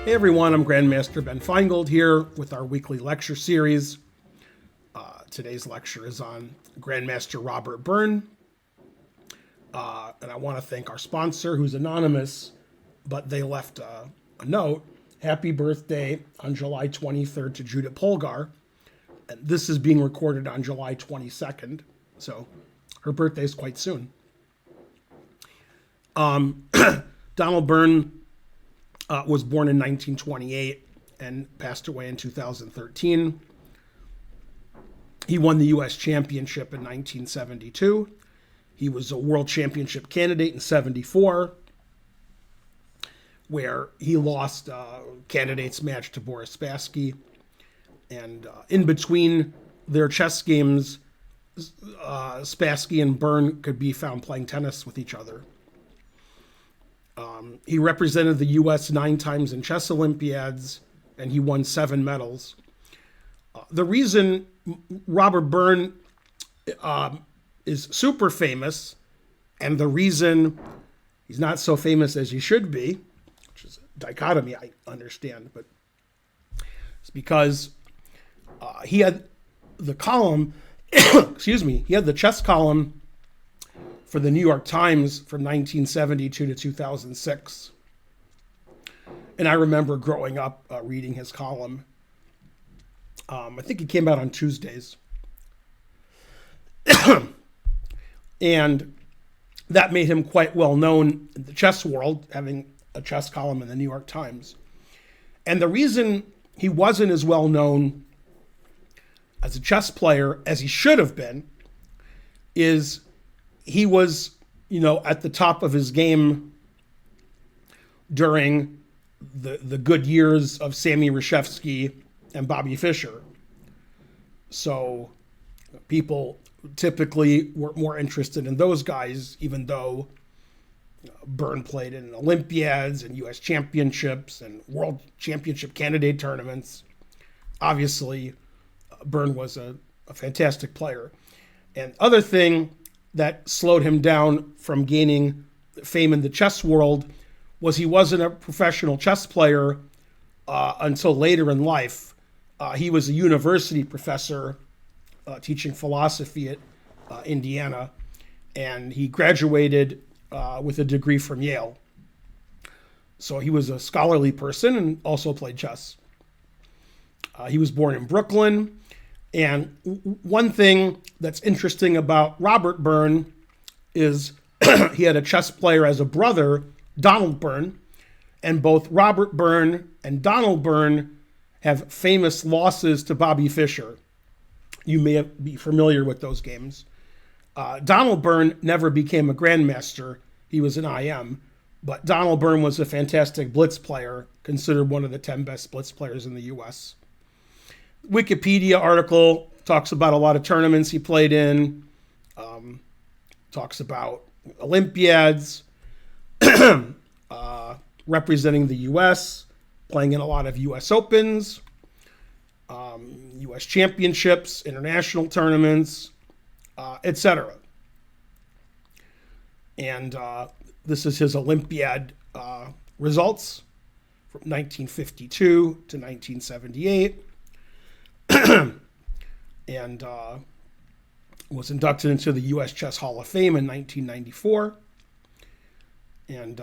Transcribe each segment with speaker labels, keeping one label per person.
Speaker 1: Hey everyone, I'm Grandmaster Ben Feingold here with our weekly lecture series. Today's lecture is on Grandmaster Robert Byrne. And I want to thank our sponsor, who's anonymous, but they left a note. Happy birthday on July 23rd to Judith Polgar. And this is being recorded on July 22nd, so her birthday is quite soon. Donald Byrne was born in 1928 and passed away in 2013. He won the U.S. Championship in 1972. He was a World Championship candidate in 74, where he lost candidates match to Boris Spassky. And in between their chess games, Spassky and Byrne could be found playing tennis with each other. He represented the U.S. 9 times in chess Olympiads, and he won 7 medals. The reason Robert Byrne is super famous, and the reason he's not so famous as he should be, which is a dichotomy I understand, but it's because he had the column, he had the chess column for the New York Times from 1972 to 2006. And I remember growing up reading his column. I think it came out on Tuesdays. And that made him quite well known in the chess world, having a chess column in the New York Times. And the reason he wasn't as well known as a chess player as he should have been is he was, at the top of his game during the good years of Sammy Reshevsky and Bobby Fischer. So people typically were more interested in those guys, even though Byrne played in Olympiads and U.S. championships and world championship candidate tournaments. Obviously, Byrne was a fantastic player. And other thing that slowed him down from gaining fame in the chess world was he wasn't a professional chess player until later in life. He was a university professor teaching philosophy at Indiana, and he graduated with a degree from Yale. So he was a scholarly person and also played chess. He was born in Brooklyn. And one thing that's interesting about Robert Byrne is he had a chess player as a brother, Donald Byrne, and both Robert Byrne and Donald Byrne have famous losses to Bobby Fischer. You may be familiar with those games. Donald Byrne never became a Grandmaster. He was an IM, but Donald Byrne was a fantastic blitz player, considered one of the 10 best blitz players in the U.S. Wikipedia article talks about a lot of tournaments he played in, talks about Olympiads, representing the U.S., playing in a lot of U.S. Opens, U.S. championships, international tournaments, etc. And this is his Olympiad results from 1952 to 1978. And was inducted into the U.S. Chess Hall of Fame in 1994. And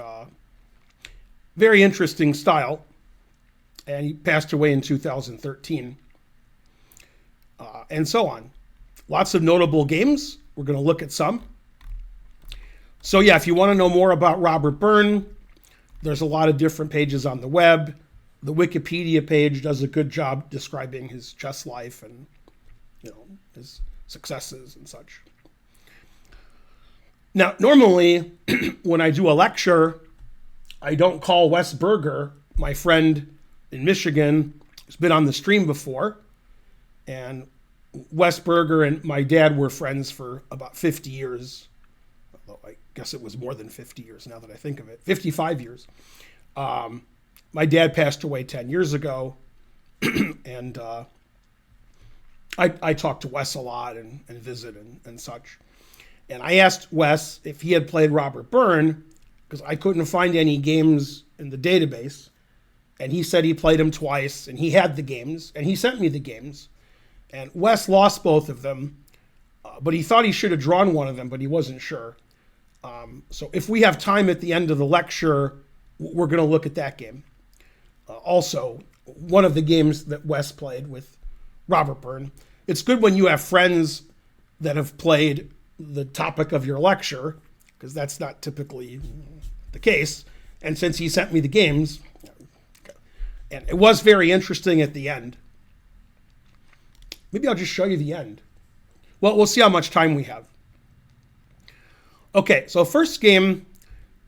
Speaker 1: very interesting style. And he passed away in 2013. And so on. Lots of notable games. We're going to look at some. So yeah, if you want to know more about Robert Byrne, there's a lot of different pages on the web. The Wikipedia page does a good job describing his chess life and, his successes and such. Now, normally, when I do a lecture, I don't call Wes Burgar, my friend in Michigan, who's been on the stream before. And Wes Burgar and my dad were friends for about 50 years. Although I guess it was more than 50 years now that I think of it. 55 years. My dad passed away 10 years ago, and I talked to Wes a lot and visit and such. And I asked Wes if he had played Robert Byrne, because I couldn't find any games in the database. and he said he played him twice, and he had the games, and he sent me the games. And Wes lost both of them, but he thought he should have drawn one of them, but he wasn't sure. So if we have time at the end of the lecture, we're going to look at that game. Also, one of the games that Wes played with Robert Byrne. It's good when you have friends that have played the topic of your lecture, because that's not typically the case. And since he sent me the games, and it was very interesting at the end. Maybe I'll just show you the end. Well, we'll see how much time we have. Okay, so first game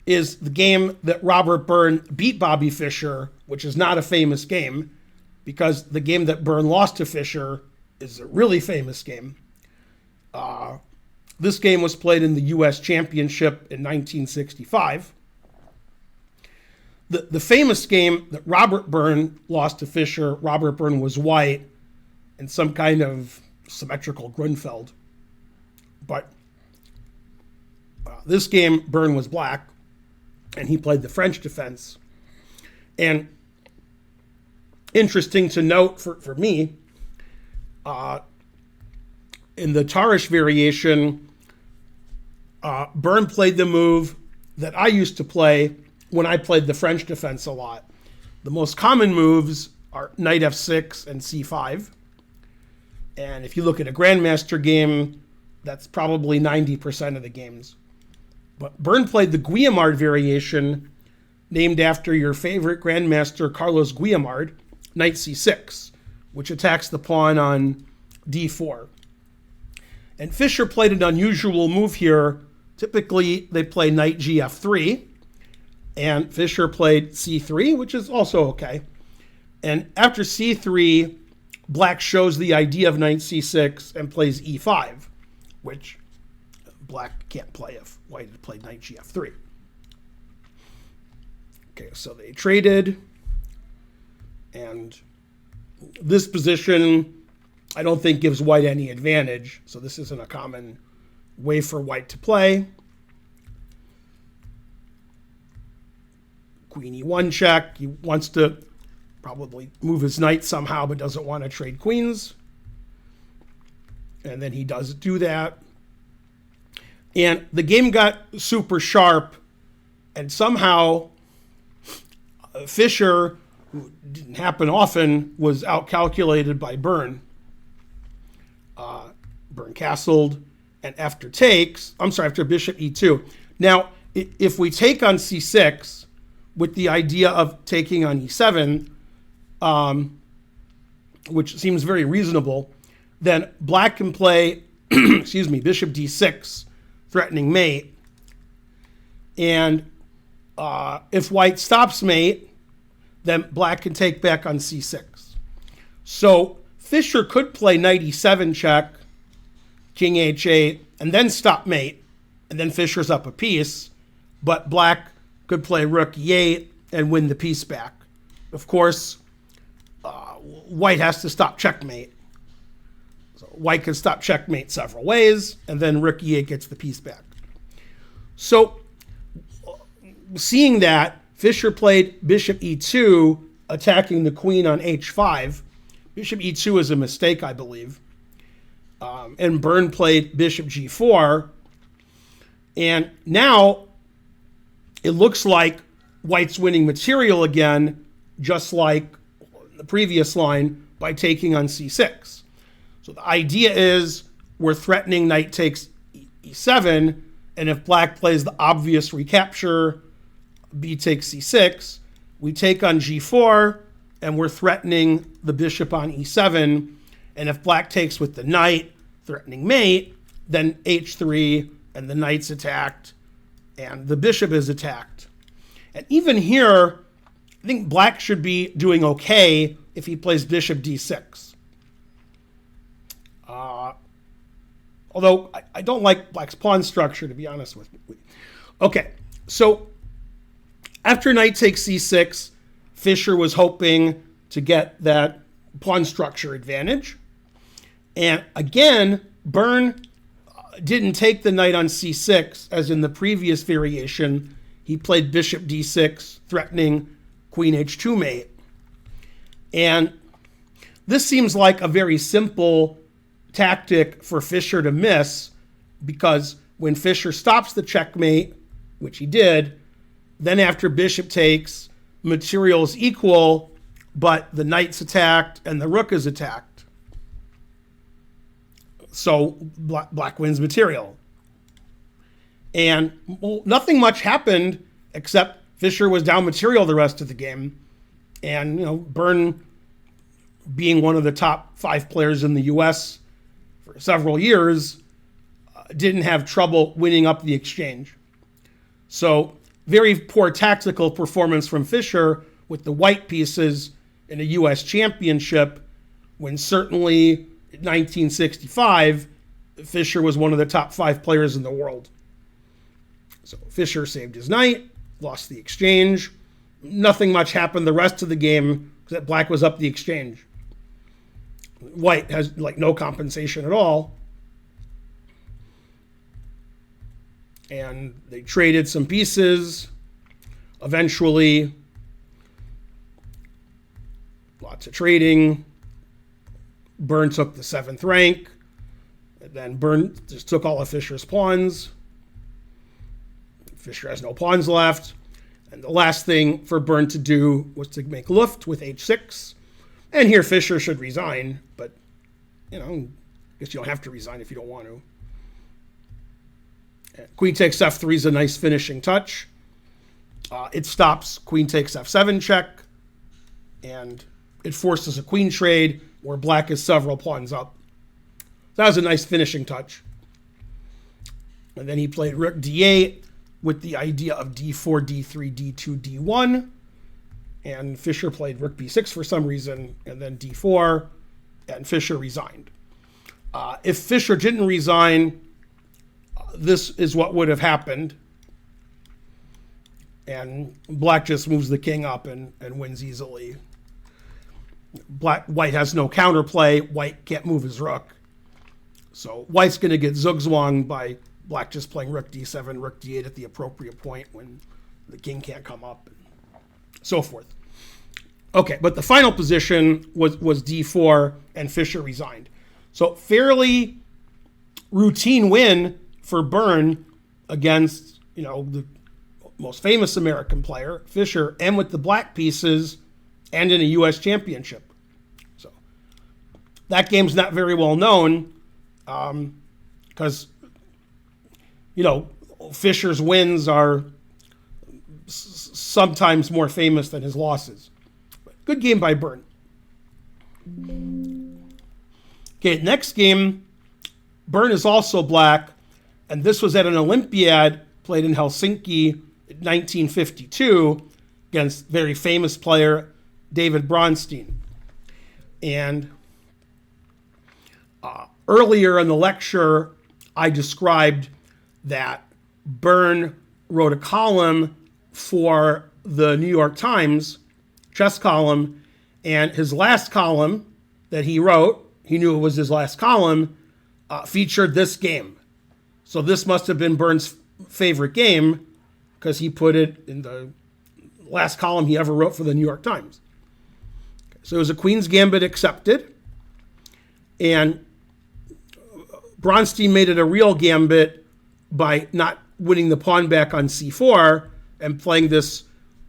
Speaker 1: is the game that Robert Byrne beat Bobby Fischer, which is not a famous game, because the game that Byrne lost to Fischer is a really famous game. This game was played in the U.S. Championship in 1965. The famous game that Robert Byrne lost to Fischer, Robert Byrne was white in some kind of symmetrical Grunfeld. But this game, Byrne was black, and he played the French defense. And interesting to note for me, in the Tarish variation, Byrne played the move that I used to play when I played the French defense a lot. The most common moves are knight f6 and c5. And if you look at a Grandmaster game, that's probably 90% of the games. But Byrne played the Guillemard variation, named after your favorite Grandmaster Carlos Guillemard, knight c6, which attacks the pawn on d4. And Fischer played an unusual move here. Typically, they play knight gf3, and Fischer played c3, which is also okay. And after c3, black shows the idea of knight c6 and plays e5, which black can't play if white had played knight gf3. Okay, so they traded, and this position I don't think gives white any advantage, so this isn't a common way for white to play. Queen e1 check. He wants to probably move his knight somehow, but doesn't want to trade queens. And then he does do that. And the game got super sharp, and somehow Fischer, who didn't happen often, was outcalculated by Byrne. Byrne castled, and after bishop e2. Now, if we take on c6 with the idea of taking on e7, which seems very reasonable, then black can play, bishop d6, threatening mate. And if white stops mate, then black can take back on c6. So Fischer could play knight e7 check, king h8, and then stop mate, and then Fischer's up a piece, but black could play rook e8 and win the piece back. Of course, white has to stop checkmate. So white can stop checkmate several ways, and then rook e8 gets the piece back. So seeing that, Fischer played bishop e2, attacking the queen on h5. Bishop e2 is a mistake, I believe. And Byrne played bishop g4. And now it looks like white's winning material again, just like the previous line, by taking on c6. So the idea is we're threatening knight takes e7, and if black plays the obvious recapture, b takes c6, we take on g4, and we're threatening the bishop on e7, and if black takes with the knight, threatening mate, then h3, and the knight's attacked, and the bishop is attacked. And even here, I think black should be doing okay if he plays bishop d6. Although I don't like black's pawn structure, to be honest with you. Okay, so after knight takes c6, Fischer was hoping to get that pawn structure advantage. And again, Byrne didn't take the knight on c6 as in the previous variation. He played bishop d6, threatening queen h2 mate. And this seems like a very simple tactic for Fischer to miss, because when Fischer stops the checkmate, which he did, then after bishop takes, material is equal, but the knight's attacked and the rook is attacked. So black wins material. And nothing much happened except Fischer was down material the rest of the game. And, Byrne, being one of the top 5 players in the US for several years, didn't have trouble winning up the exchange. So very poor tactical performance from Fischer with the white pieces in a US championship, when certainly in 1965, Fischer was one of the top 5 players in the world. So Fischer saved his knight, lost the exchange. Nothing much happened the rest of the game because black was up the exchange. White has no compensation at all. And they traded some pieces. Eventually, lots of trading. Byrne took the 7th rank. And then Byrne just took all of Fischer's pawns. Fischer has no pawns left. And the last thing for Byrne to do was to make Luft with h6. And here Fischer should resign, but, I guess you don't have to resign if you don't want to. Queen takes f3 is a nice finishing touch. It stops queen takes f7 check, and it forces a queen trade where black is several pawns up. That was a nice finishing touch. And then he played rook d8 with the idea of d4, d3, d2, d1. And Fischer played rook b6 for some reason, and then d4, and Fischer resigned. If Fischer didn't resign, this is what would have happened. And black just moves the king up and wins easily. White has no counterplay. White can't move his rook. So white's going to get zugzwang by black just playing rook d7, rook d8 at the appropriate point when the king can't come up, and so forth. Okay, but the final position was d4, and Fischer resigned. So fairly routine win for Byrne against, the most famous American player, Fischer, and with the black pieces, and in a U.S. championship. So that game's not very well known because, Fischer's wins are sometimes more famous than his losses. But good game by Byrne. Okay, next game, Byrne is also black, and this was at an Olympiad played in Helsinki in 1952 against very famous player David Bronstein. And earlier in the lecture, I described that Byrne wrote a column for the New York Times, chess column, and his last column that he wrote, he knew it was his last column, featured this game. So this must have been Byrne's favorite game because he put it in the last column he ever wrote for the New York Times. So it was a Queen's Gambit accepted, and Bronstein made it a real gambit by not winning the pawn back on c4 and playing this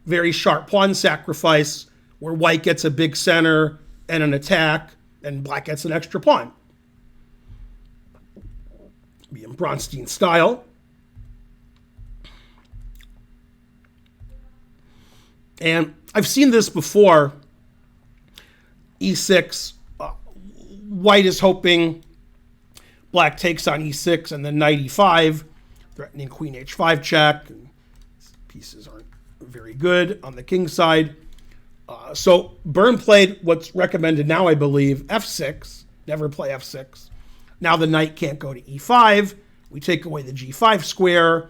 Speaker 1: very sharp pawn sacrifice where white gets a big center and an attack, and black gets an extra pawn. Be in Bronstein style. And I've seen this before. e6, white is hoping black takes on e6 and then knight e5, threatening queen h5 check. And pieces aren't very good on the king side. So Byrne played what's recommended now, I believe, f6. Never play f6. Now the knight can't go to e5. We take away the g5 square.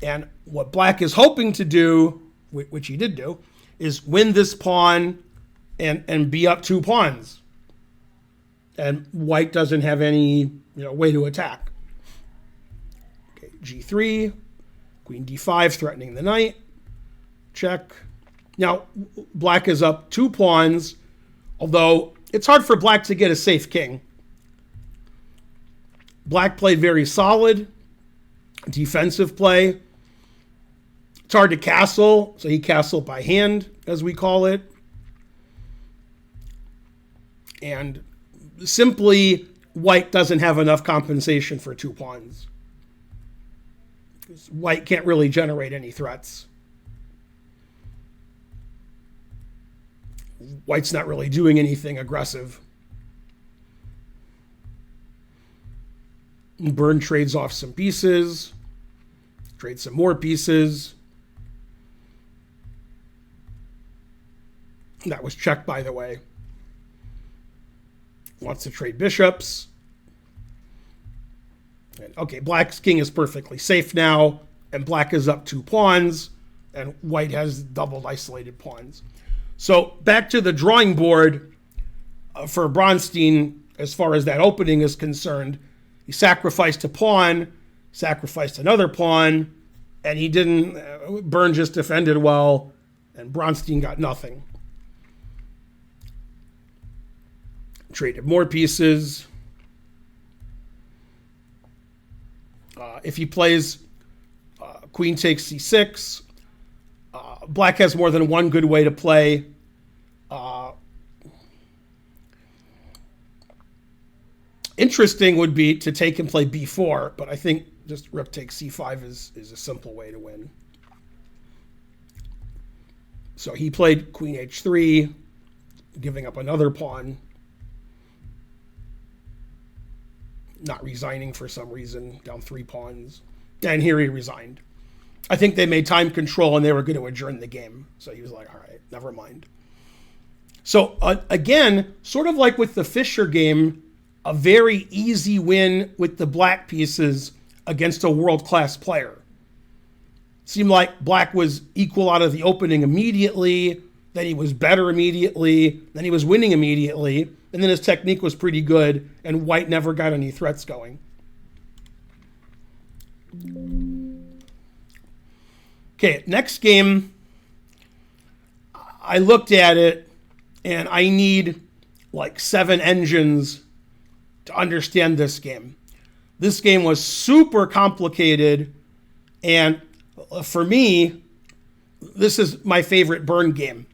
Speaker 1: And what black is hoping to do, which he did do, is win this pawn and be up 2 pawns. And white doesn't have any way to attack. Okay, g3, queen d5, threatening the knight. Check. Now, black is up 2 pawns Although it's hard for black to get a safe king. Black played very solid defensive play. It's hard to castle, so he castled by hand, as we call it. And simply, white doesn't have enough compensation for 2 pawns. White can't really generate any threats. White's not really doing anything aggressive. Byrne trades off some pieces, trades some more pieces. That was checked, by the way. Wants to trade bishops. And, okay, black's king is perfectly safe now, and black is up 2 pawns, and white has doubled isolated pawns. So back to the drawing board for Bronstein as far as that opening is concerned. He sacrificed a pawn, sacrificed another pawn, and he didn't. Byrne just defended well, and Bronstein got nothing. Traded more pieces. If he plays queen takes c6, black has more than one good way to play. Interesting would be to take and play b4, but I think just rook takes c5 is a simple way to win. So he played queen h3, giving up another pawn. Not resigning for some reason, down 3 pawns. And here he resigned. I think they made time control and they were going to adjourn the game. So he was like, all right, never mind. So again, sort of like with the Fischer game, a very easy win with the black pieces against a world-class player. Seemed like black was equal out of the opening immediately, then he was better immediately, then he was winning immediately, and then his technique was pretty good, and white never got any threats going. Okay, next game, I looked at it, and I need like 7 engines to understand this game. This game was super complicated, and for me, this is my favorite Byrne game.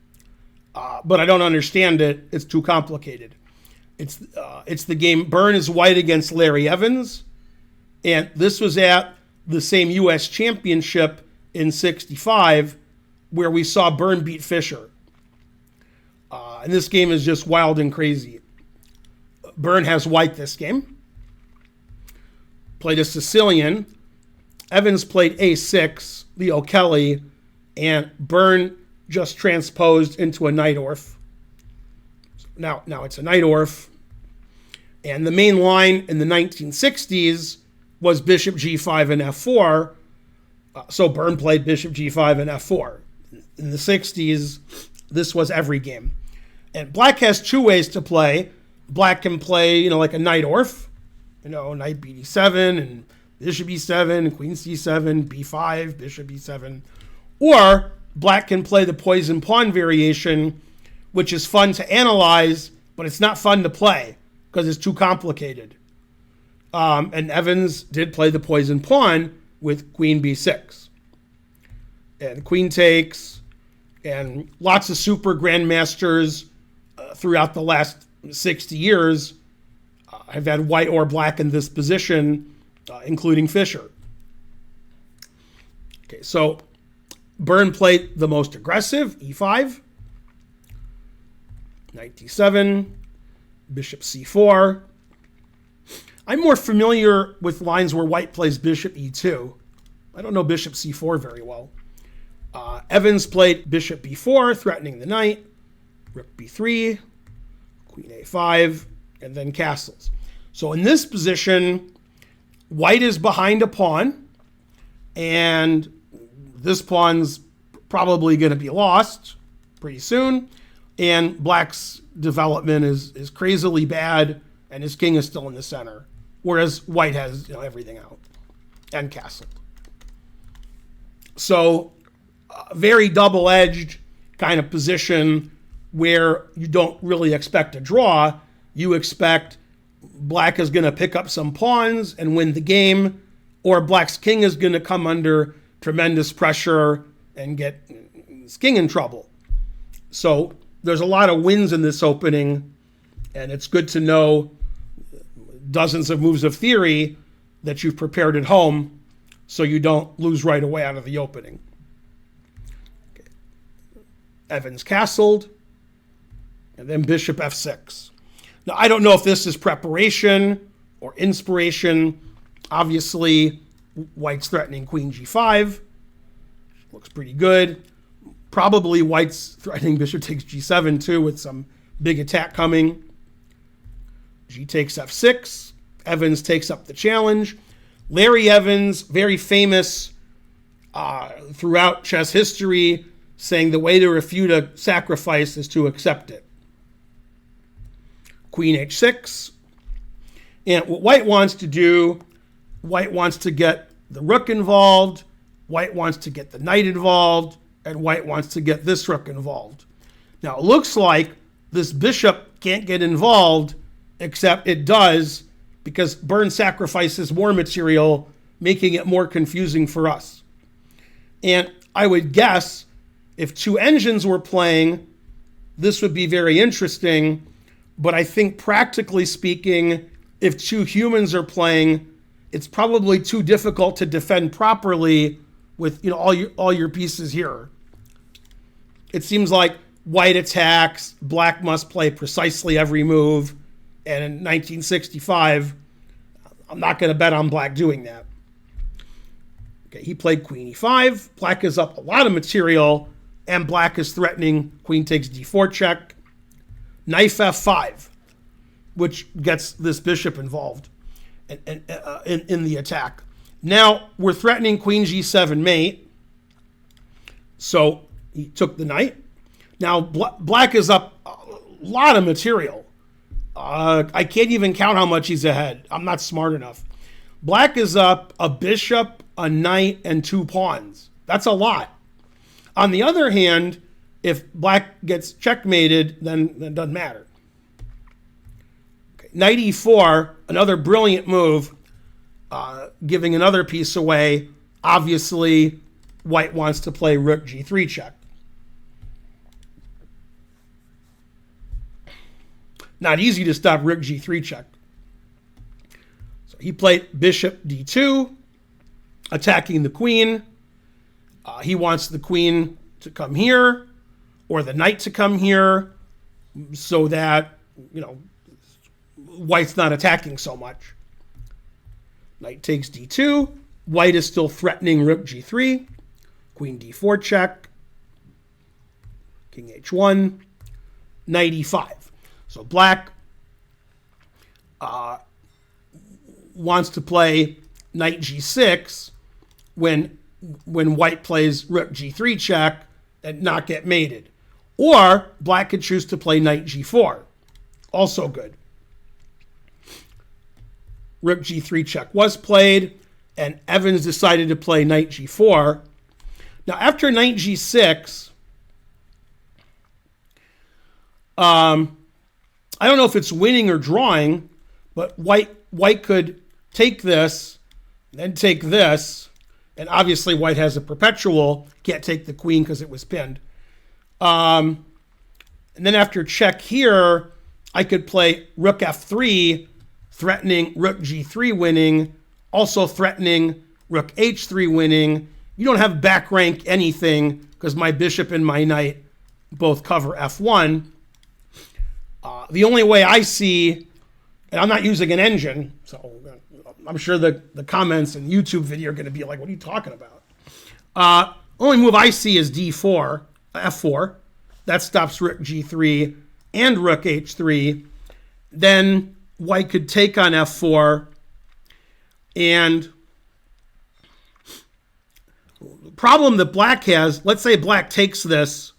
Speaker 1: But I don't understand it. It's too complicated. It's the game Byrne is white against Larry Evans, and this was at the same U.S. championship in '65 where we saw Byrne beat Fischer. And this game is just wild and crazy. Byrne has white this game. Played a Sicilian. Evans played a6, Leo Kelly, and Byrne just transposed into a Najdorf. Now it's a Najdorf. And the main line in the 1960s was bishop g5 and f4. So Byrne played bishop g5 and f4. In the 60s, this was every game. And black has 2 ways to play. Black can play, like a Najdorf, knight bd7 and bishop e7, queen c7, b5, bishop e7. Or black can play the poison pawn variation, which is fun to analyze, but it's not fun to play because it's too complicated. And Evans did play the poison pawn with queen b6. And queen takes, and lots of super grandmasters throughout the last 60 years have had white or black in this position, including Fischer. Okay, so Byrne played the most aggressive, e5, knight d7, bishop c4. I'm more familiar with lines where white plays bishop e2. I don't know bishop c4 very well. Evans played bishop b4, threatening the knight, rook b3, queen a5, and then castles. So in this position, white is behind a pawn, and this pawn's probably going to be lost pretty soon, and black's development is crazily bad, and his king is still in the center, whereas white has everything out and castled. So very double-edged kind of position. where you don't really expect a draw. You expect black is going to pick up some pawns and win the game, or black's king is going to come under tremendous pressure and get his king in trouble. So there's a lot of wins in this opening, and it's good to know dozens of moves of theory that you've prepared at home so you don't lose right away out of the opening. Okay. Evans castled, and then bishop f6. Now, I don't know if this is preparation or inspiration. Obviously, white's threatening queen g5. Looks pretty good. Probably white's threatening bishop takes g7 too, with some big attack coming. G takes f6. Evans takes up the challenge. Larry Evans, very famous throughout chess history, saying the way to refute a sacrifice is to accept it. Queen h6. And what white wants to do, white wants to get the rook involved, white wants to get the knight involved, and white wants to get this rook involved. Now, it looks like this bishop can't get involved, except it does, because Byrne sacrifices more material, making it more confusing for us. And I would guess if two engines were playing, this would be very interesting. But I think practically speaking, if two humans are playing, it's probably too difficult to defend properly with all your pieces here. It seems like white attacks, black must play precisely every move. And in 1965, I'm not going to bet on black doing that. Okay, he played queen e5. Black is up a lot of material, and black is threatening queen takes d4 check. Knife f5, which gets this bishop involved in the attack. Now we're threatening queen g7 mate. So he took the knight. Now black is up a lot of material. I can't even count how much he's ahead. I'm not smart enough. Black is up a bishop, a knight, and 2 pawns. That's a lot. On the other hand, if black gets checkmated, then it doesn't matter. Okay. Knight e4, another brilliant move, giving another piece away. Obviously, white wants to play rook g3 check. Not easy to stop rook g3 check. So he played bishop d2, attacking the queen. He wants the queen to come here, or the knight to come here, so that, white's not attacking so much. Knight takes d2. White is still threatening rook g3. Queen d4 check. King h1. Knight e5. So black wants to play knight g6 when white plays rook g3 check and not get mated. Or black could choose to play knight g4. Also good. Rook g3 check was played, and Evans decided to play knight g4. Now, after knight g6, I don't know if it's winning or drawing, but white could take this, then take this, and obviously white has a perpetual, can't take the queen because it was pinned. And then after check here, I could play rook f3, threatening rook g3 winning, also threatening rook h3 winning. You don't have back rank anything because my bishop and my knight both cover f1. The only way I see, and I'm not using an engine, so I'm sure the comments and YouTube video are going to be like, what are you talking about? Only move I see is d4, f4. That stops rook g3 and rook h3. Then white could take on f4. And the problem that black has, let's say black takes this,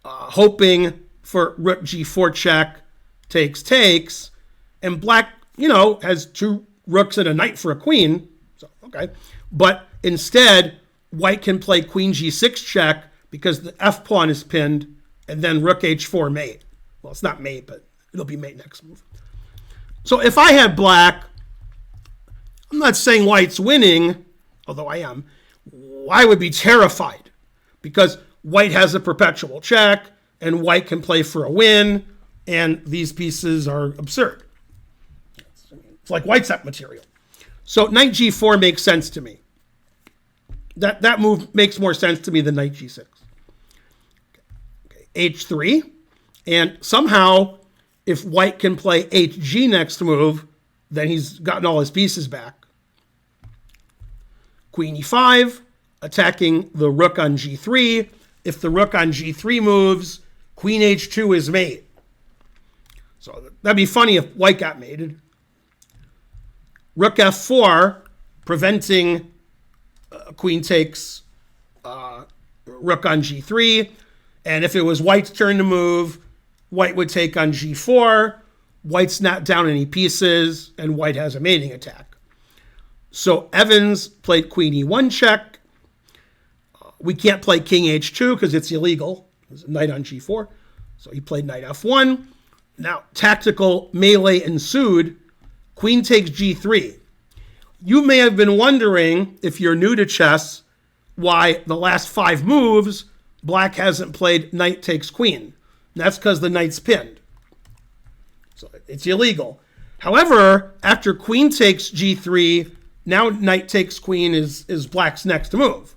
Speaker 1: hoping for rook g4 check, takes, and black, has 2 rooks and a knight for a queen. So, okay. But instead, white can play queen g6 check because the f pawn is pinned and then rook h4 mate. Well, it's not mate, but it'll be mate next move. So if I had black, I'm not saying white's winning, although I am. I would be terrified because white has a perpetual check and white can play for a win, and these pieces are absurd. It's like white's up material. So knight g4 makes sense to me. That move makes more sense to me than knight g6. Okay. h3, and somehow if white can play hg next move, then he's gotten all his pieces back. Queen e5, attacking the rook on g3. If the rook on g3 moves, queen h2 is mate. So that'd be funny if white got mated. Rook f4, preventing queen takes rook on g3. And if it was white's turn to move, white would take on g4. White's not down any pieces, and white has a mating attack. So Evans played queen e1 check. We can't play king h2 because it's illegal. There's a knight on g4. So he played knight f1. Now, tactical melee ensued. Queen takes g3. You may have been wondering, if you're new to chess, why the last 5 moves, black hasn't played knight takes queen. And that's because the knight's pinned. So it's illegal. However, after queen takes g3, now knight takes queen is black's next move.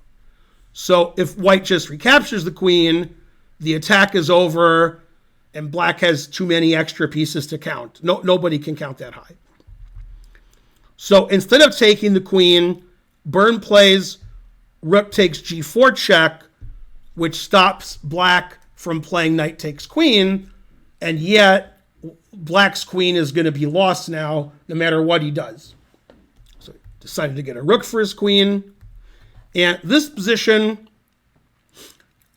Speaker 1: So if white just recaptures the queen, the attack is over, and black has too many extra pieces to count. Nobody can count that high. So instead of taking the queen, Byrne plays rook takes g4 check, which stops black from playing knight takes queen, and yet black's queen is going to be lost now, no matter what he does. So he decided to get a rook for his queen. And this position,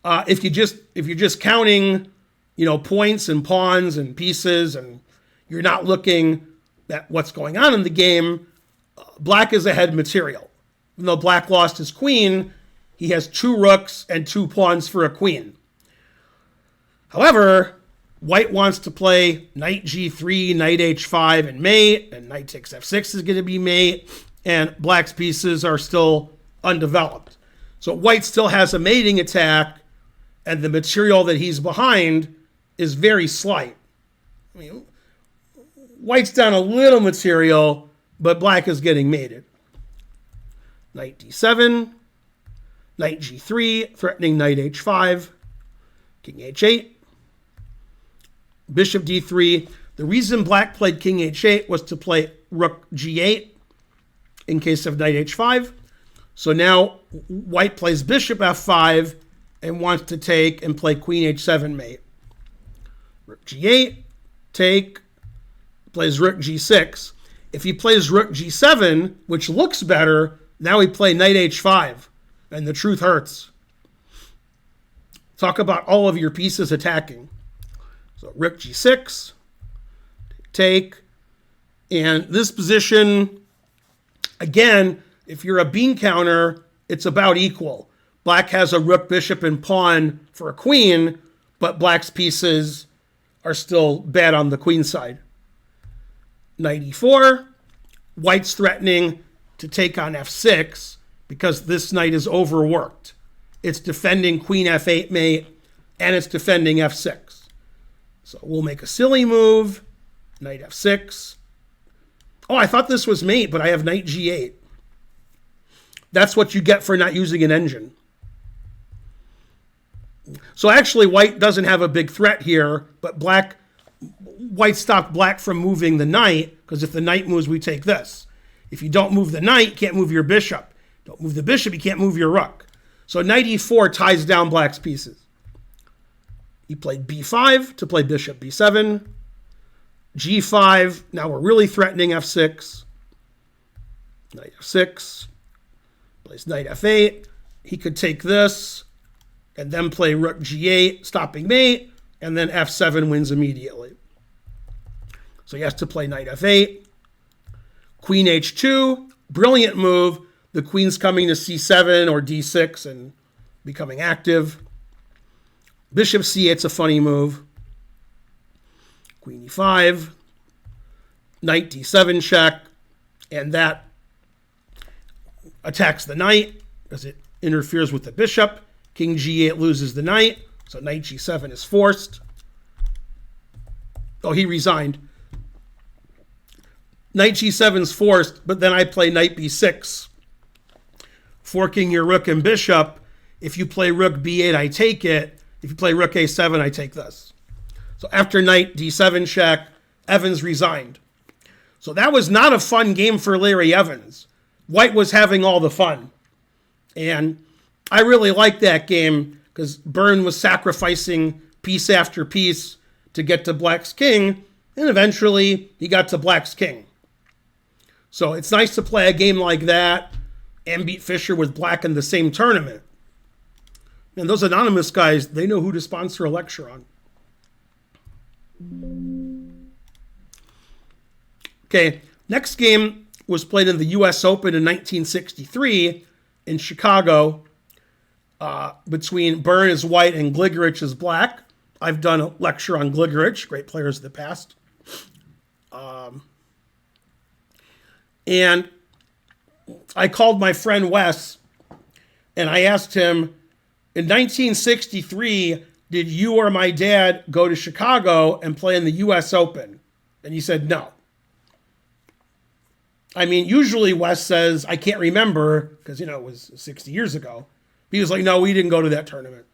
Speaker 1: if you're just counting, points and pawns and pieces, and you're not looking at what's going on in the game, black is ahead material. Even though black lost his queen, he has 2 rooks and 2 pawns for a queen. However, white wants to play knight g3, knight h5, and mate, and knight takes f6 is going to be mate, and black's pieces are still undeveloped. So white still has a mating attack, and the material that he's behind is very slight. I mean, white's down a little material, but black is getting mated. Knight d7, knight g3, threatening knight h5, king h8, bishop d3. The reason black played king h8 was to play rook g8 in case of knight h5. So now white plays bishop f5 and wants to take and play queen h7 mate. Rook g8, take, plays rook g6. If he plays rook g7, which looks better, now we play knight h5, and the truth hurts. Talk about all of your pieces attacking. So rook g6, take, and this position, again, if you're a bean counter, it's about equal. Black has a rook, bishop, and pawn for a queen, but black's pieces are still bad on the queen side. Knight e4, white's threatening to take on f6 because this knight is overworked. It's defending queen f8 mate, and it's defending f6. So we'll make a silly move, knight f6. Oh, I thought this was mate, but I have knight g8. That's what you get for not using an engine. So actually, white doesn't have a big threat here, but white stopped black from moving the knight, because if the knight moves, we take this. If you don't move the knight, you can't move your bishop. Don't move the bishop, you can't move your rook. So knight e4 ties down black's pieces. He played b5 to play bishop b7. g5, now we're really threatening f6. Knight f6. Plays knight f8. He could take this and then play rook g8, stopping mate, and then f7 wins immediately. So he has to play knight f8. Queen h2, brilliant move. The queen's coming to c7 or d6 and becoming active. Bishop c8's a funny move. Queen e5. Knight d7 check. And that attacks the knight because it interferes with the bishop. King g8 loses the knight. So knight g7 is forced. Oh, he resigned. Knight g7 is forced, but then I play knight b6. Forking your rook and bishop. If you play rook b8, I take it. If you play rook a7, I take this. So after knight d7 check, Evans resigned. So that was not a fun game for Larry Evans. White was having all the fun. And I really liked that game because Byrne was sacrificing piece after piece to get to Black's king, and eventually he got to Black's king. So it's nice to play a game like that and beat Fischer with Black in the same tournament. And those anonymous guys, they know who to sponsor a lecture on. Okay, next game was played in the U.S. Open in 1963 in Chicago between Byrne as white and Gligoric as black. I've done a lecture on Gligoric, great players of the past. And I called my friend Wes, and I asked him, in 1963, did you or my dad go to Chicago and play in the U.S. Open? And he said no. I mean, usually Wes says, I can't remember, because, you know, it was 60 years ago. He was like, no, we didn't go to that tournament.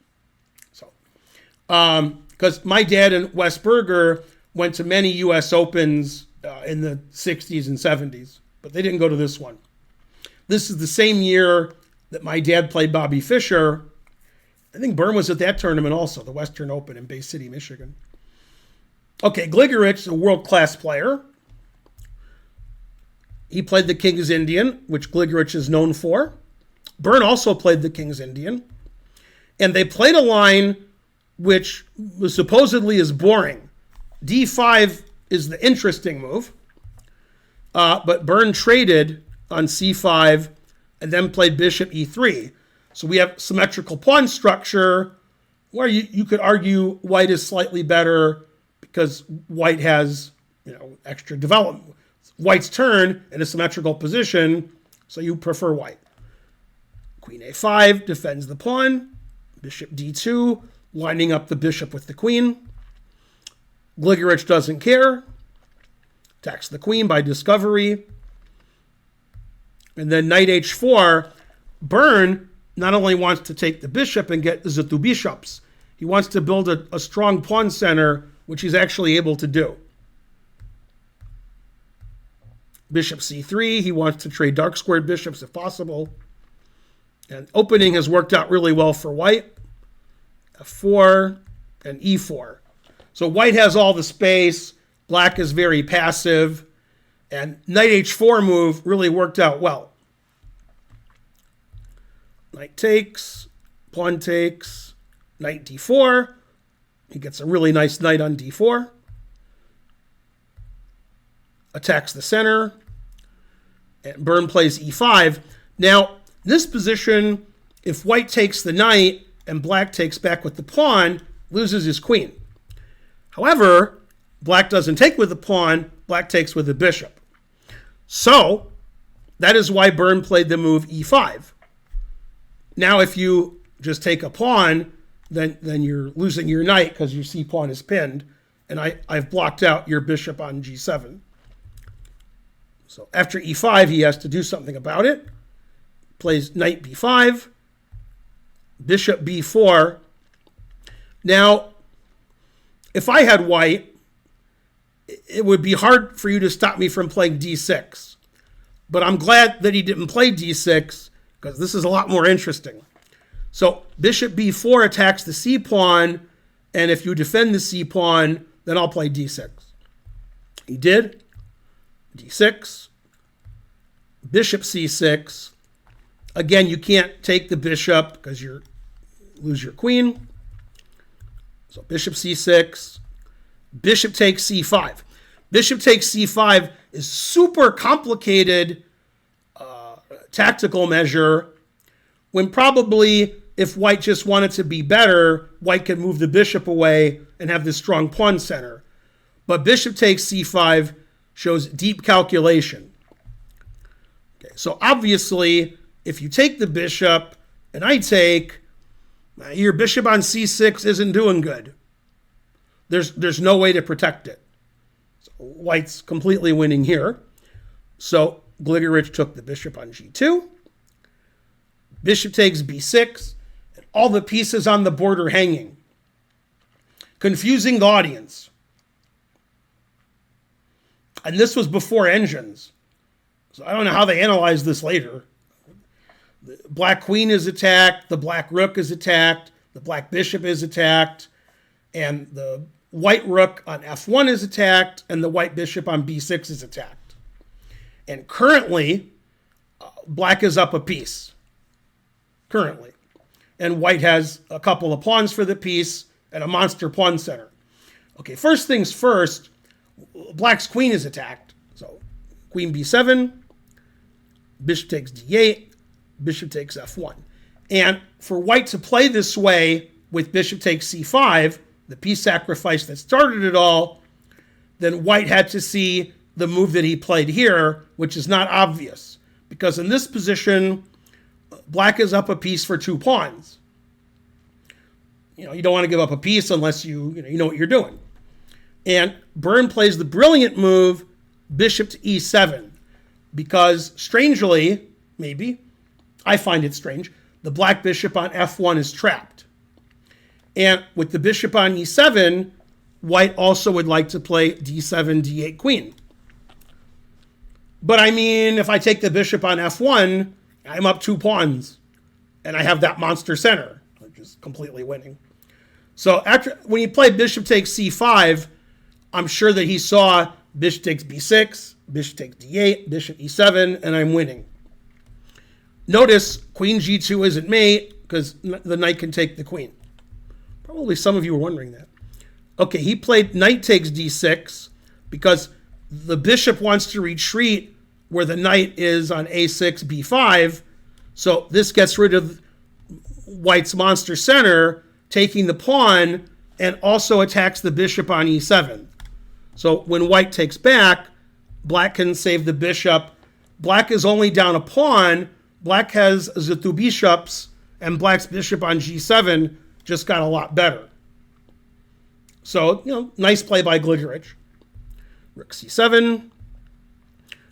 Speaker 1: So, because my dad and Wes Burgar went to many U.S. Opens in the 60s and 70s, but they didn't go to this one. This is the same year that my dad played Bobby Fischer. I think Byrne was at that tournament also, the Western Open in Bay City, Michigan. Okay, Gligoric, a world-class player. He played the King's Indian, which Gligoric is known for. Byrne also played the King's Indian. And they played a line which was supposedly is boring. D5 is the interesting move. But Byrne traded on c5 and then played bishop e3. So we have symmetrical pawn structure where you could argue white is slightly better because white has, you know, extra development. White's turn in a symmetrical position, so you prefer white. Queen a5 defends the pawn. Bishop d2, lining up the bishop with the queen. Gligoric doesn't care. Attacks the queen by discovery. And then knight h4. Byrne not only wants to take the bishop and get the two bishops, he wants to build a strong pawn center, which he's actually able to do. Bishop c3, he wants to trade dark squared bishops if possible. And opening has worked out really well for white. f4 and e4. So white has all the space, black is very passive, and knight h4 move really worked out well. Knight takes, pawn takes, knight d4. He gets a really nice knight on d4. Attacks the center. And Byrne plays e5. Now, in this position, if white takes the knight and black takes back with the pawn, loses his queen. However, black doesn't take with the pawn, black takes with the bishop. So, that is why Byrne played the move e5. Now, if you just take a pawn, then you're losing your knight because your c-pawn is pinned, and I've blocked out your bishop on g7. So after e5, he has to do something about it. Plays knight b5, bishop b4. Now, if I had white, it would be hard for you to stop me from playing d6. But I'm glad that he didn't play d6 because this is a lot more interesting. So bishop b4 attacks the c-pawn, and if you defend the c-pawn, then I'll play d6. He did. d6, bishop c6. Again, you can't take the bishop because you lose your queen. So bishop c6, bishop takes c5. Bishop takes c5 is super complicated tactical measure when probably if white just wanted to be better, white could move the bishop away and have this strong pawn center. But bishop takes c5 shows deep calculation. Okay, so obviously, if you take the bishop and I take, your bishop on c6 isn't doing good. There's no way to protect it. So white's completely winning here. So Gligoric took the bishop on g2. Bishop takes b6. And all the pieces on the board are hanging, confusing the audience. And this was before engines. So I don't know how they analyzed this later. The black queen is attacked. The black rook is attacked. The black bishop is attacked. And the white rook on f1 is attacked. And the white bishop on b6 is attacked. And currently, black is up a piece. Currently. And white has a couple of pawns for the piece and a monster pawn center. Okay, first things first, black's queen is attacked. So queen b7, bishop takes d8, bishop takes f1. And for white to play this way with bishop takes c5, the piece sacrifice that started it all, then white had to see the move that he played here, which is not obvious. Because in this position, black is up a piece for 2 pawns. You don't want to give up a piece unless you know what you're doing. And Byrne plays the brilliant move, bishop to e7, because strangely, maybe, I find it strange, the black bishop on f1 is trapped. And with the bishop on e7, white also would like to play d7, d8 queen. But I mean, if I take the bishop on f1, I'm up 2 pawns, and I have that monster center, which is completely winning. So when he played bishop takes c5, I'm sure that he saw bishop takes b6, bishop takes d8, bishop e7, and I'm winning. Notice queen g2 isn't mate because the knight can take the queen. Probably some of you were wondering that. Okay, he played knight takes d6 because the bishop wants to retreat where the knight is on a6, b5. So this gets rid of white's monster center, taking the pawn, and also attacks the bishop on e7. So when white takes back, black can save the bishop. Black is only down a pawn. Black has the 2 bishops, and black's bishop on g7 just got a lot better. So, nice play by Gligoric. Rook c7,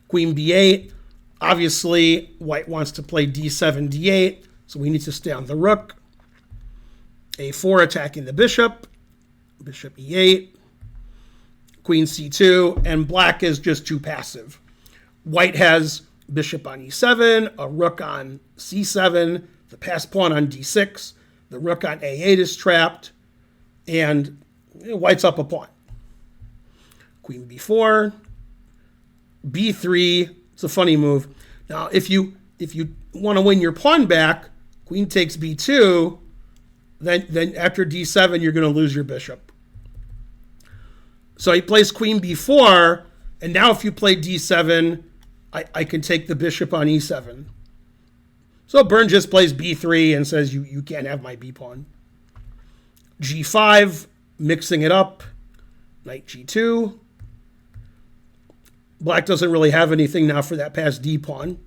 Speaker 1: queen b8. Obviously, white wants to play d7, d8, so we need to stay on the rook. a4 attacking the bishop, bishop e8, queen c2, and black is just too passive. White has bishop on e7, a rook on c7, the passed pawn on d6, the rook on a8 is trapped, and white's up a pawn. Queen b4, b3, it's a funny move. Now, if you want to win your pawn back, queen takes b2, then after d7, you're going to lose your bishop. So he plays queen b4, and now if you play d7, I can take the bishop on e7. So Byrne just plays b3 and says, you can't have my b-pawn. g5, mixing it up. Knight g2. Black doesn't really have anything now for that passed d-pawn.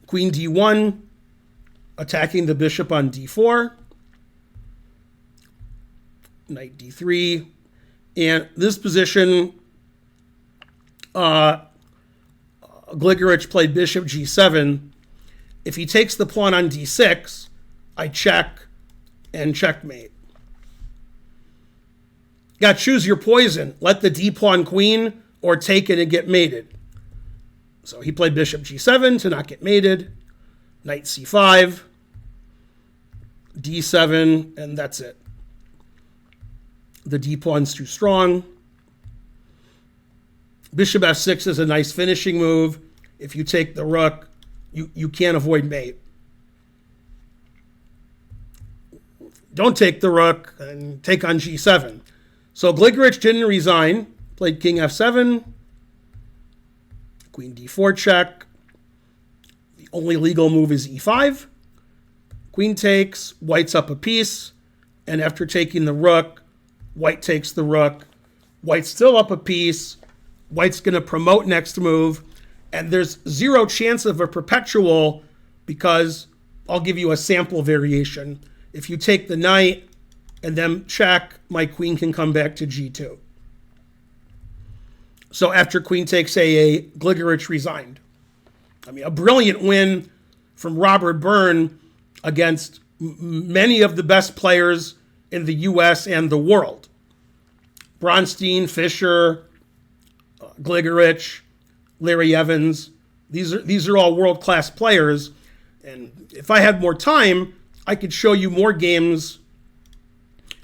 Speaker 1: Queen d1, attacking the bishop on d4. Knight d3. And this position, Gligoric played bishop g7. If he takes the pawn on d6, I check and checkmate. Got to choose your poison. Let the d-pawn queen or take it and get mated. So he played bishop g7 to not get mated. Knight c5, d7, and that's it. The d-pawn's too strong. Bishop f6 is a nice finishing move. If you take the rook, you can't avoid mate. Don't take the rook and take on g7. So Gligoric didn't resign. Played king f7. Queen d4 check. The only legal move is e5. Queen takes, white's up a piece, and after taking the rook, white takes the rook. White's still up a piece. White's going to promote next move, and there's zero chance of a perpetual because I'll give you a sample variation. If you take the knight and then check, my queen can come back to g2. So after queen takes a Gligoric resigned. I mean, a brilliant win from Robert Byrne against many of the best players in the US and the world. Bronstein, Fischer, Gligoric, Larry Evans. These are all world-class players. And if I had more time, I could show you more games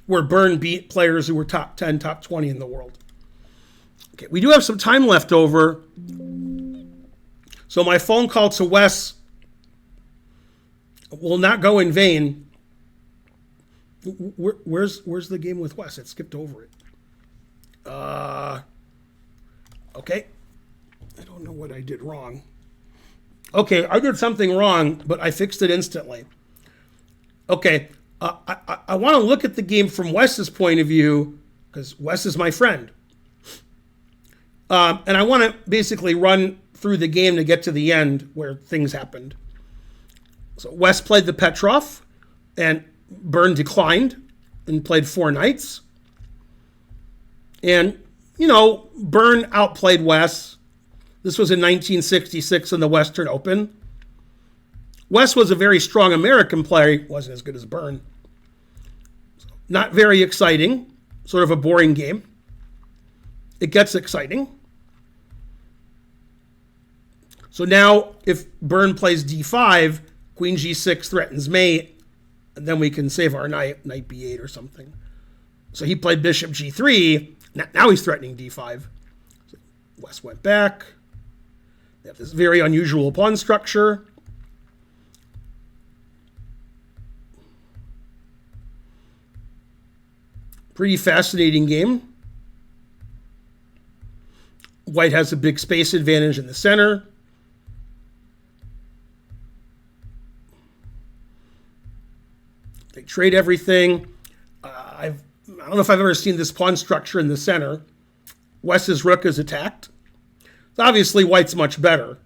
Speaker 1: where Byrne beat players who were top 10, top 20 in the world. Okay, we do have some time left over. So my phone call to Wes will not go in vain. Where's the game with Wes? It skipped over it. Okay. I don't know what I did wrong. Okay, I did something wrong, but I fixed it instantly. Okay, I want to look at the game from Wes's point of view, because Wes is my friend. And I want to basically run through the game to get to the end where things happened. So Wes played the Petrov, and Byrne declined and played 4 knights. And, you know, Byrne outplayed Wes. This was in 1966 in the Western Open. Wes was a very strong American player. He wasn't as good as Byrne. So not very exciting. Sort of a boring game. It gets exciting. So now if Byrne plays d5, queen g6 threatens mate, and then we can save our knight b8 or something. So he played bishop g3. Now he's threatening d5. So Wes went back. They have this very unusual pawn structure. Pretty fascinating game. White has a big space advantage in the center. They trade everything. I don't know if I've ever seen this pawn structure in the center. Wes's rook is attacked. So obviously, white's much better.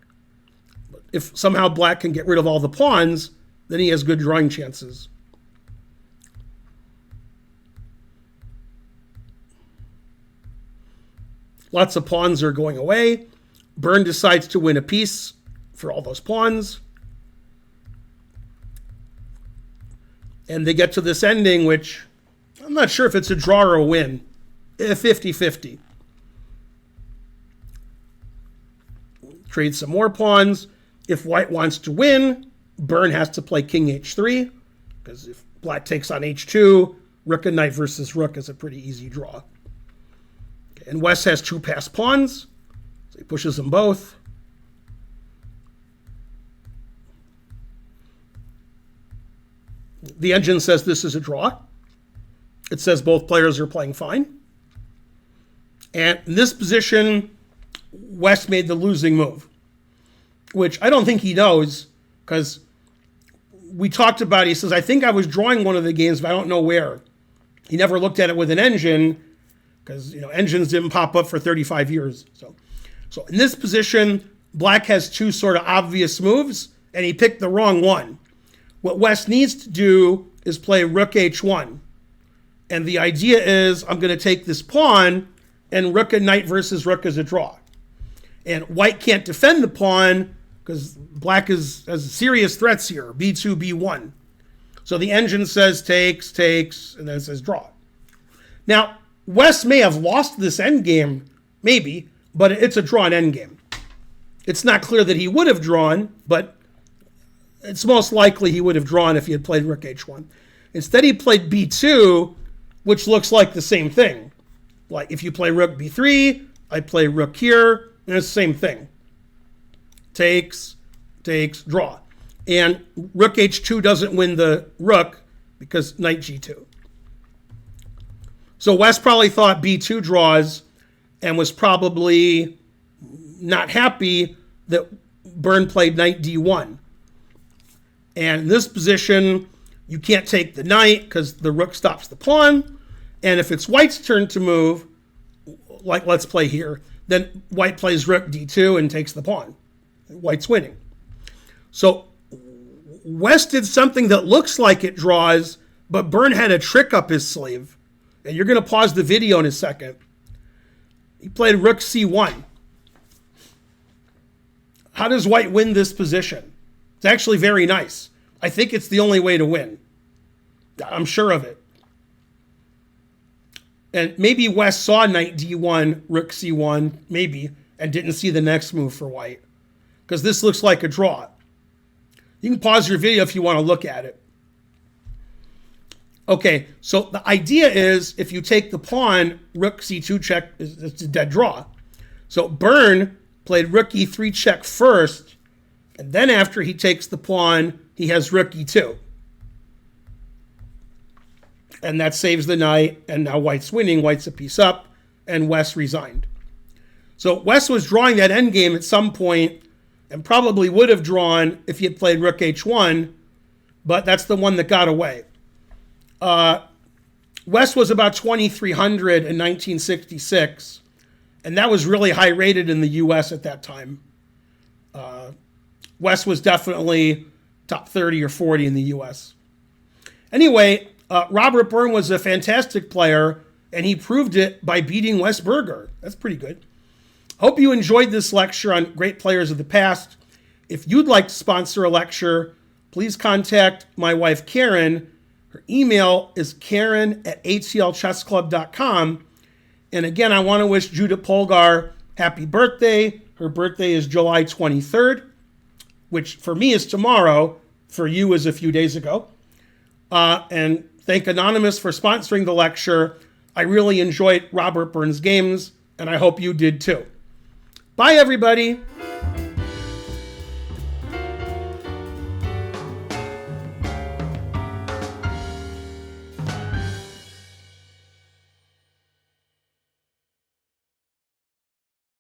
Speaker 1: But if somehow black can get rid of all the pawns, then he has good drawing chances. Lots of pawns are going away. Byrne decides to win a piece for all those pawns. And they get to this ending, which I'm not sure if it's a draw or a win. 50-50. Trade some more pawns. If white wants to win, Byrne has to play king h3, because if black takes on h2, rook and knight versus rook is a pretty easy draw. Okay, and Wes has 2 passed pawns, so he pushes them both. The engine says this is a draw. It says both players are playing fine. And in this position, Wes made the losing move, which I don't think he knows, because we talked about it. He says, I think I was drawing one of the games, but I don't know where. He never looked at it with an engine, because engines didn't pop up for 35 years. So in this position, black has 2 sort of obvious moves, and he picked the wrong one. What Wes needs to do is play rook h1. And the idea is I'm going to take this pawn, and rook and knight versus rook is a draw. And white can't defend the pawn because black has serious threats here, b2, b1. So the engine says takes, and then it says draw. Now, Wes may have lost this endgame, maybe, but it's a drawn endgame. It's not clear that he would have drawn, but it's most likely he would have drawn if he had played rook h1. Instead, he played b2, which looks like the same thing. Like if you play rook b3, I play rook here, and it's the same thing. Takes, draw. And rook h2 doesn't win the rook because knight g2. So Wes probably thought b2 draws and was probably not happy that Byrne played knight d1. And in this position, you can't take the knight because the rook stops the pawn. And if it's white's turn to move, like let's play here, then white plays rook d2 and takes the pawn. White's winning. So West did something that looks like it draws, but Byrne had a trick up his sleeve. And you're going to pause the video in a second. He played rook c1. How does white win this position? It's actually very nice. I think it's the only way to win. I'm sure of it. And maybe West saw knight d1, rook c1, maybe, and didn't see the next move for white. Because this looks like a draw. You can pause your video if you want to look at it. Okay, so the idea is if you take the pawn, rook c2 check, it's a dead draw. So Byrne played rook e3 check first, and then after he takes the pawn, he has rook e2. And that saves the knight, and now white's winning, white's a piece up, and West resigned. So West was drawing that endgame at some point, and probably would have drawn if he had played rook h1, but that's the one that got away. West was about 2,300 in 1966, and that was really high rated in the US at that time. West was definitely top 30 or 40 in the US. Anyway, Robert Byrne was a fantastic player, and he proved it by beating Wes Burgar. That's pretty good. Hope you enjoyed this lecture on great players of the past. If you'd like to sponsor a lecture, please contact my wife, Karen. Her email is karen@atlchessclub.com. And again, I want to wish Judith Polgar happy birthday. Her birthday is July 23rd, which for me is tomorrow. For you is a few days ago. And thank Anonymous for sponsoring the lecture. I really enjoyed Robert Byrne's games, and I hope you did too. Bye, everybody.